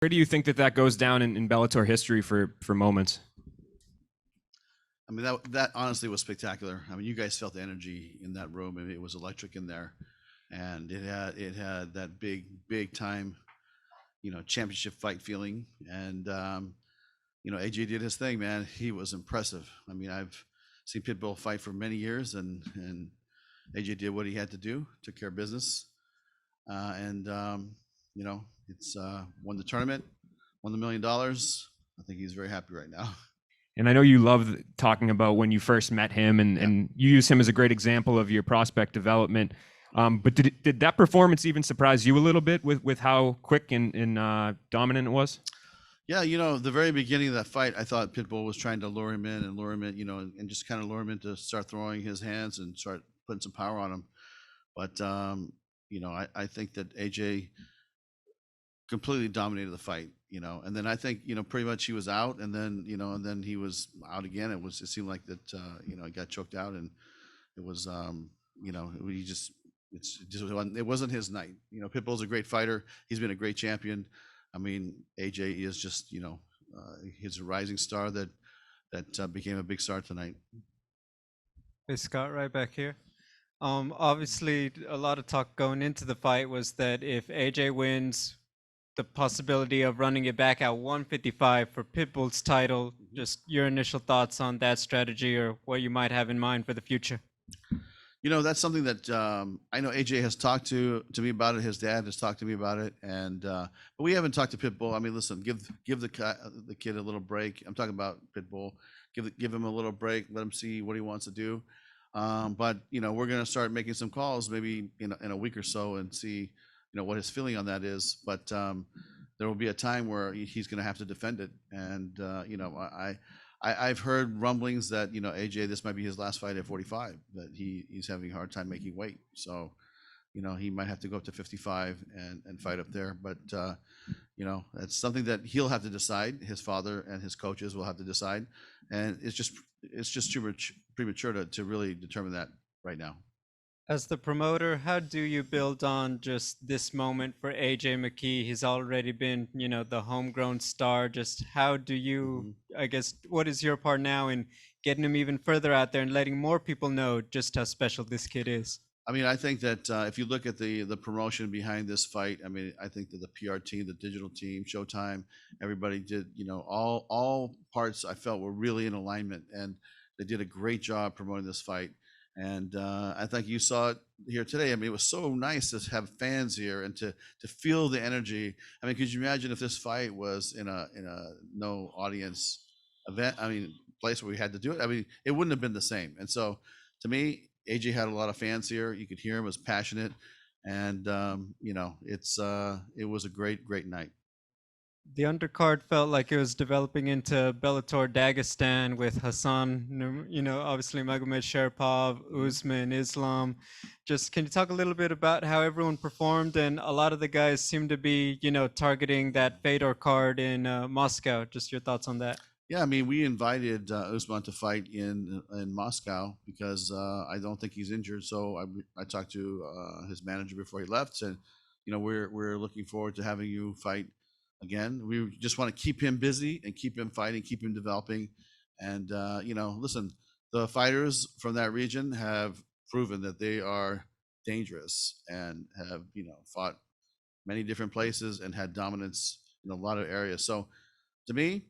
Where do you think that goes down in Bellator history for moments? I mean, that honestly was spectacular. I mean, you guys felt the energy in that room. I mean, it was electric in there, and it had that big time, championship fight feeling. And AJ did his thing, man. He was impressive. I mean, I've seen Pitbull fight for many years, and AJ did what he had to do, took care of business, and it's won the tournament, won the $1 million. I think he's very happy right now. And I know you love talking about when you first met him, and, Yeah. and you use him as a great example of your prospect development. But did that performance even surprise you a little bit with how quick and dominant it was? Yeah, the very beginning of that fight, I thought Pitbull was trying to lure him in, and just kind of lure him in to start throwing his hands and start putting some power on him. But I think that AJ completely dominated the fight, and then I think, pretty much he was out, and then he was out again. It seemed like that, he got choked out, and it was, he just, it wasn't his night. Pitbull's a great fighter. He's been a great champion. I mean, AJ is just, he's a rising star that became a big star tonight. Hey, Scott, right back here. Obviously, a lot of talk going into the fight was that if AJ wins, the possibility of running it back at 155 for Pitbull's title. Just your initial thoughts on that strategy, or what you might have in mind for the future. That's something that I know AJ has talked to me about it. His dad has talked to me about it, and but we haven't talked to Pitbull. I mean, listen, give the kid a little break. I'm talking about Pitbull. Give him a little break. Let him see what he wants to do. But we're gonna start making some calls maybe in a week or so and see what his feeling on that is. But there will be a time where he's gonna have to defend it, and I've heard rumblings that AJ, this might be his last fight at 45, that he's having a hard time making weight. So he might have to go up to 55 and fight up there. But that's something that he'll have to decide. His father and his coaches will have to decide, and it's just too much premature to really determine that right now. As the promoter, how do you build on just this moment for AJ McKee? He's already been, the homegrown star. Just how do you, I guess, what is your part now in getting him even further out there and letting more people know just how special this kid is? I mean, I think that if you look at the promotion behind this fight, I mean, I think that the PR team, the digital team, Showtime, everybody did, all parts I felt were really in alignment, and they did a great job promoting this fight. And I think you saw it here today. I mean, it was so nice to have fans here and to feel the energy. I mean, could you imagine if this fight was in a no audience event? I mean, place where we had to do it. I mean, it wouldn't have been the same. And so, to me, AJ had a lot of fans here. You could hear him; was passionate, and it was a great night. The undercard felt like it was developing into Bellator Dagestan with Hassan, obviously Magomed Sharipov, Usman, Islam. Just can you talk a little bit about how everyone performed? And a lot of the guys seem to be, targeting that Fedor card in Moscow. Just your thoughts on that. Yeah, I mean, we invited Usman to fight in Moscow because I don't think he's injured. So I talked to his manager before he left, said, we're looking forward to having you fight again. We just want to keep him busy and keep him fighting, keep him developing. And listen, the fighters from that region have proven that they are dangerous and have fought many different places and had dominance in a lot of areas. So to me,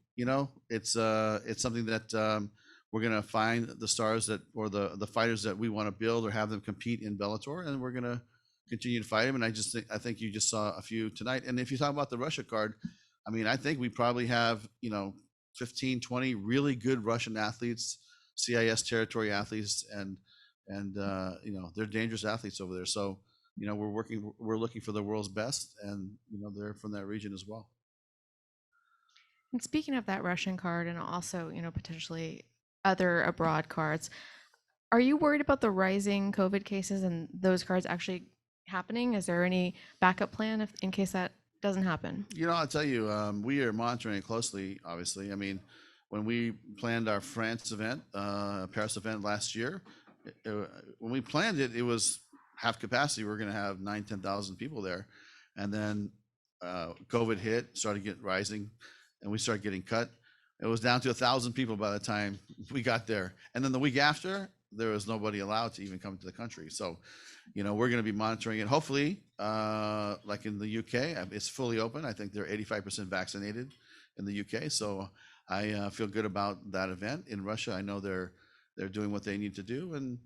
it's something that we're gonna find the stars or the fighters that we want to build or have them compete in Bellator, and we're gonna continue to fight him. And I think you just saw a few tonight. And if you talk about the Russia card, I mean, I think we probably have 15, 20 really good Russian athletes, CIS territory athletes, and they're dangerous athletes over there. So we're looking for the world's best, and they're from that region as well. And speaking of that Russian card and also, potentially other abroad cards, are you worried about the rising COVID cases and those cards actually happening? Is there any backup plan in case that doesn't happen? I'll tell you, we are monitoring it closely, obviously. I mean, when we planned our France event, Paris event last year, when we planned it, it was half capacity. We're going to have 9,000-10,000 people there. And then COVID hit, started getting rising, and we started getting cut. It was down to 1,000 people by the time we got there. And then the week after, there was nobody allowed to even come to the country. So, we're going to be monitoring it. Hopefully, like in the UK, it's fully open. I think they're 85% vaccinated in the UK. So I feel good about that event. In Russia, I know they're doing what they need to do, and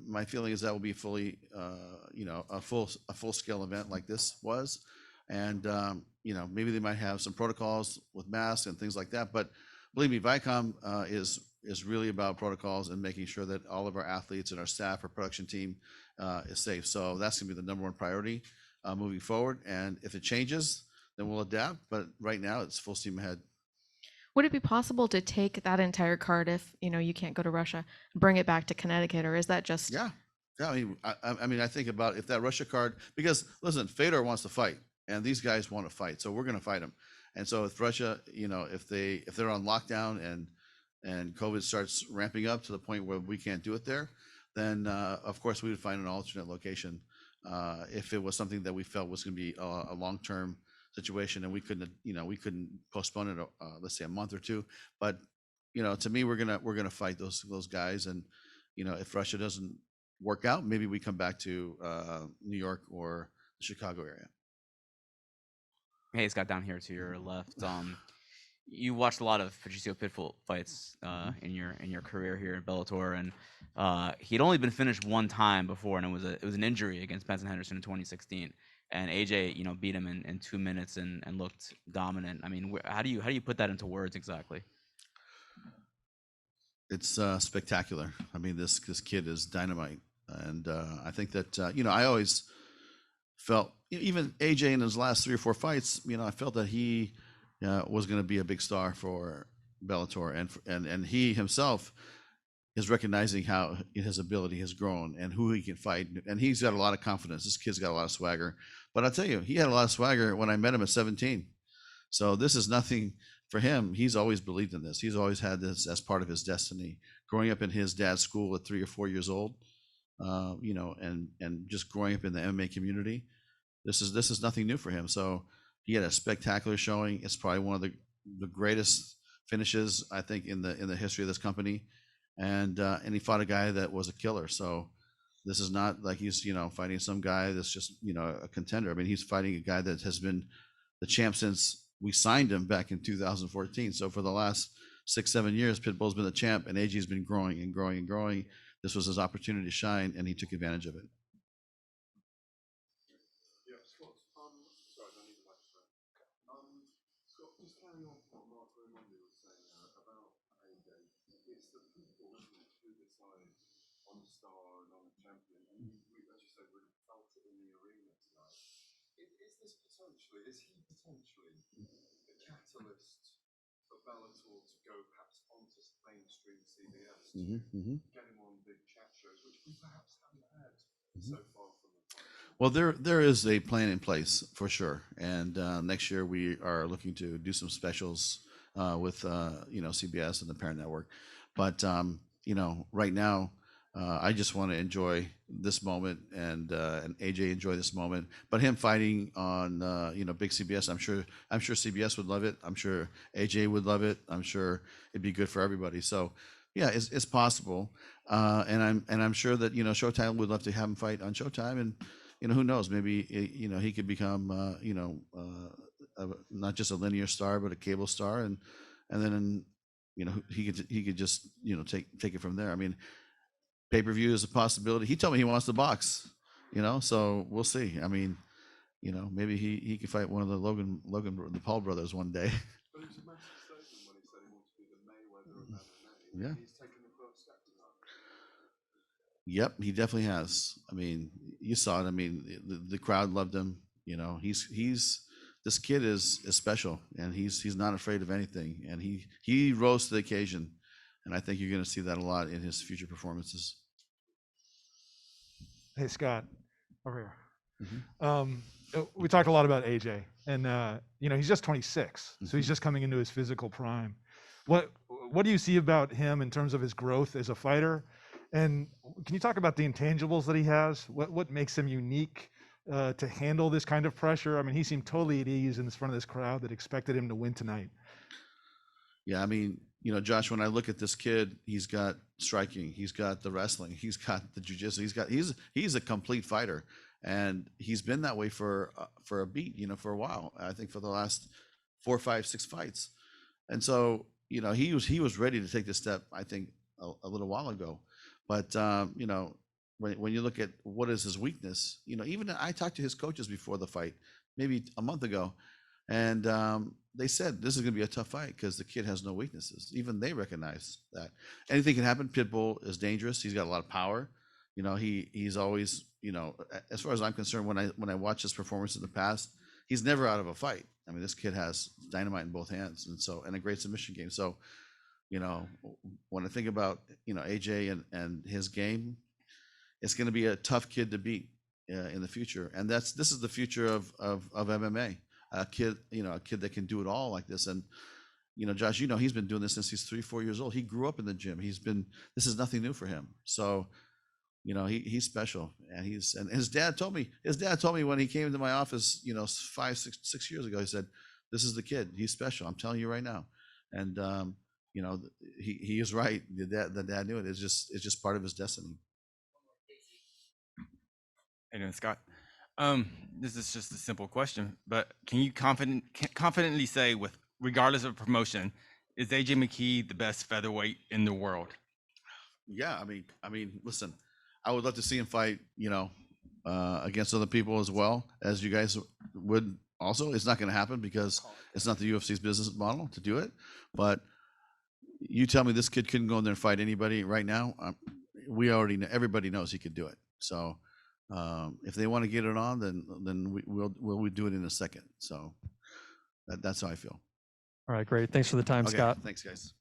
my feeling is that will be fully, a full scale event like this was. And maybe they might have some protocols with masks and things like that. But believe me, Vicom is really about protocols and making sure that all of our athletes and our staff, our production team, is safe. So that's gonna be the number one priority moving forward. And if it changes, then we'll adapt. But right now, it's full steam ahead. Would it be possible to take that entire card if you can't go to Russia, bring it back to Connecticut, or is that just? Yeah. I mean, I think about if that Russia card, because listen, Fedor wants to fight, and these guys want to fight, so we're going to fight them. And so if Russia, if they're on lockdown and COVID starts ramping up to the point where we can't do it there, then of course we would find an alternate location. If it was something that we felt was going to be a long-term situation and we couldn't postpone it, let's say a month or two. But to me, we're gonna fight those guys, and if Russia doesn't work out, maybe we come back to New York or the Chicago area. Hey, Scott, down here to your left. You watched a lot of Patricio Pitbull fights in your career here in Bellator, and he'd only been finished one time before, and it was an injury against Benson Henderson in 2016. And AJ, beat him in 2 minutes and looked dominant. I mean, how do you put that into words exactly? It's spectacular. I mean, this kid is dynamite, and I think that I always felt, even AJ in his last 3 or 4 fights, I felt that he was going to be a big star for Bellator, and he himself is recognizing how his ability has grown and who he can fight, and he's got a lot of confidence. This kid's got a lot of swagger. But I'll tell you, he had a lot of swagger when I met him at 17. So this is nothing for him. He's always believed in this. He's always had this as part of his destiny. Growing up in his dad's school at 3 or 4 years old, and just growing up in the MMA community, this is nothing new for him. So he had a spectacular showing. It's probably one of the greatest finishes, I think, in the history of this company. And he fought a guy that was a killer. So this is not like he's fighting some guy that's just a contender. I mean, he's fighting a guy that has been the champ since we signed him back in 2014. So for the last 6-7 years, Pitbull's been the champ, and AJ's been growing and growing and growing. This was his opportunity to shine, and he took advantage of it. On a star and on a champion, and as you said, really felt it in the arena tonight. Is he potentially the catalyst for Bellator to go perhaps onto mainstream CBS, get him on big chat shows, which we perhaps haven't had so far from the fight? Well, there is a plan in place for sure, and next year we are looking to do some specials with CBS and the parent network. But right now, I just want to enjoy this moment, and AJ enjoy this moment. But him fighting on big CBS, I'm sure CBS would love it. I'm sure AJ would love it. I'm sure it'd be good for everybody. So yeah, it's possible, and I'm sure that Showtime would love to have him fight on Showtime, and who knows, maybe he could become not just a linear star but a cable star, and then he could just take it from there. I mean, pay-per-view is a possibility. He told me he wants to box, so we'll see. I mean, maybe he could fight one of the Paul brothers one day. But it was a massive statement when he said he wants to be the Mayweather of MMA. Yeah. He's taken the first step to that. Yep, he definitely has. I mean, you saw it. I mean, the crowd loved him. This kid is special, and he's not afraid of anything, and he rose to the occasion. And I think you're going to see that a lot in his future performances. Hey, Scott, over here. We talked a lot about AJ, and he's just 26, so he's just coming into his physical prime. What do you see about him in terms of his growth as a fighter? And can you talk about the intangibles that he has? What makes him unique to handle this kind of pressure? I mean, he seemed totally at ease in front of this crowd that expected him to win tonight. Yeah, I mean, you know, Josh, when I look at this kid, he's got striking, he's got the wrestling, he's got the jiu-jitsu, he's a complete fighter, and he's been that way for a beat, you know, for a while. I think for the last 4, 5, 6 fights, and so you know he was ready to take this step. I think a little while ago, but you know, when you look at what is his weakness, you know, even I talked to his coaches before the fight, maybe a month ago, and they said this is going to be a tough fight because the kid has no weaknesses. Even they recognize that anything can happen. Pitbull is dangerous. He's got a lot of power. You know, he's always, you know, as far as I'm concerned, when I watch his performance in the past, he's never out of a fight. I mean, this kid has dynamite in both hands, and a great submission game. So, you know, when I think about, you know, AJ and his game, it's going to be a tough kid to beat in the future, and this is the future of MMA. A kid that can do it all like this. And you know, Josh, you know, he's been doing this since he's 3, 4 years old. He grew up in the gym. This is nothing new for him. So, you know, he's special, and his dad told me when he came into my office, you know, 5, 6 years ago, he said, "This is the kid. He's special. I'm telling you right now." And you know, he is right. The dad knew it. It's just part of his destiny. Hey, doing, Scott? This is just a simple question, but can you confidently say, with regardless of promotion, is AJ McKee the best featherweight in the world? Yeah, I mean, listen, I would love to see him fight, you know, against other people as well as you guys would. Also, it's not going to happen because it's not the UFC's business model to do it. But you tell me this kid couldn't go in there and fight anybody right now. We already know, everybody knows he could do it. So if they want to get it on, then we'll do it in a second. So that's how I feel. All right, great. Thanks for the time, Okay, Scott. thanks, guys.